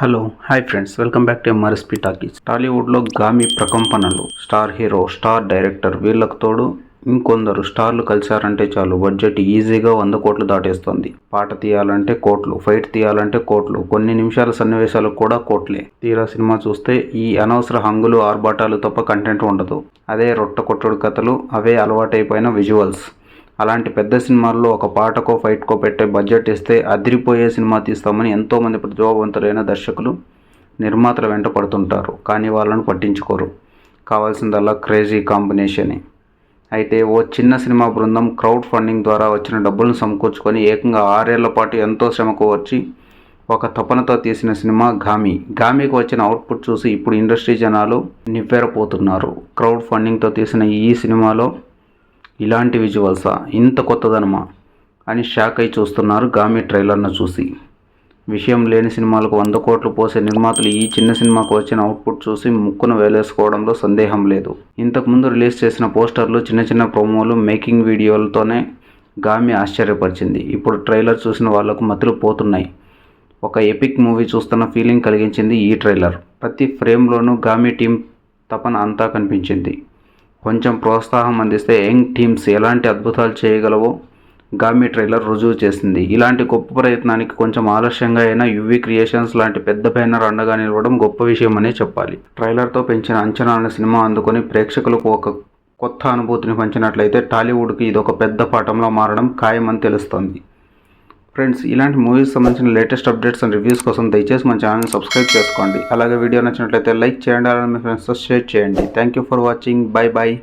Hello hi friends, welcome back to MRSP talkies. టాలీవుడ్లో గామి ప్రకంపనలు. Star hero, star director, వీళ్ళకు తోడు ఇంకొందరు స్టార్లు కలిశారంటే చాలు బడ్జెట్ ఈజీగా 100 కోట్లు దాటేస్తుంది. పాట తీయాలంటే కోట్లు, ఫైట్ తీయాలంటే కోట్లు, కొన్ని నిమిషాల సన్నివేశాలకు కూడా కోట్లే. తీరా సినిమా చూస్తే ఈ అనవసర హంగులు, ఆర్భాటాలు తప్ప కంటెంట్ ఉండదు. అదే రొట్ట కొట్టుడు కథలు, అవే అలవాటైపోయిన విజువల్స్. అలాంటి పెద్ద సినిమాల్లో ఒక పాటకో ఫైట్కో పెట్టే బడ్జెట్ ఇస్తే అదిరిపోయే సినిమా తీస్తామని ఎంతోమంది ప్రతిభావంతులైన దర్శకులు, నిర్మాతల వెంట పడుతుంటారు. కానీ వాళ్ళను పట్టించుకోరు. కావాల్సిందల్లా క్రేజీ కాంబినేషనే. అయితే ఓ చిన్న సినిమా బృందం క్రౌడ్ ఫండింగ్ ద్వారా వచ్చిన డబ్బులను సమకూర్చుకొని ఏకంగా 6 ఏళ్ల పాటు ఎంతో శ్రమకు వచ్చి ఒక తపనతో తీసిన సినిమా గామి. గామికి వచ్చిన అవుట్పుట్ చూసి ఇప్పుడు ఇండస్ట్రీ జనాలు నివ్వెరపోతున్నారు. క్రౌడ్ ఫండింగ్తో తీసిన ఈ సినిమాలో ఇలాంటి విజువల్సా, ఇంత కొత్తదనమా అని షాక్ అయి చూస్తున్నారు గామి ట్రైలర్ను చూసి. విషయం లేని సినిమాలకు 100 కోట్లు పోసే నిర్మాతలు ఈ చిన్న సినిమాకు వచ్చిన అవుట్పుట్ చూసి ముక్కును వేలేసుకోవడంలో సందేహం లేదు. ఇంతకుముందు రిలీజ్ చేసిన పోస్టర్లు, చిన్న చిన్న ప్రోమోలు, మేకింగ్ వీడియోలతోనే గామి ఆశ్చర్యపరిచింది. ఇప్పుడు ట్రైలర్ చూసిన వాళ్లకు మతులు పోతున్నాయి. ఒక ఎపిక్ మూవీ చూస్తున్న ఫీలింగ్ కలిగించింది ఈ ట్రైలర్. ప్రతి ఫ్రేమ్లోనూ గామి టీం తపన అంతా కనిపించింది. కొంచెం ప్రోత్సాహం అందిస్తే యంగ్ టీమ్స్ ఎలాంటి అద్భుతాలు చేయగలవో గామి ట్రైలర్ రుజువు చేసింది. ఇలాంటి గొప్ప ప్రయత్నానికి కొంచెం ఆలస్యంగా అయినా యువి క్రియేషన్స్ లాంటి పెద్ద బ్యానర్ అండగా నిలవడం గొప్ప విషయమనే చెప్పాలి. ట్రైలర్తో పెంచిన అంచనాలను సినిమా అందుకొని ప్రేక్షకులకు ఒక కొత్త అనుభూతిని పంచినట్లయితే టాలీవుడ్కి ఇదొక పెద్ద పాఠంలో మారడం ఖాయమని తెలుస్తోంది. ఫ్రెండ్స్, ఇలాంటి మూవీస్ సంబంధించిన లేటెస్ట్ అప్డేట్స్ అండ్ రివ్యూస్ కోసం దయచేసి మన ఛానల్ని సబ్స్క్రైబ్ చేసుకోండి. అలాగే వీడియో నచ్చినట్లయితే లైక్ చేయండి, అలాగే మీ ఫ్రెండ్స్తో షేర్ చేయండి. Thank you for watching. Bye bye.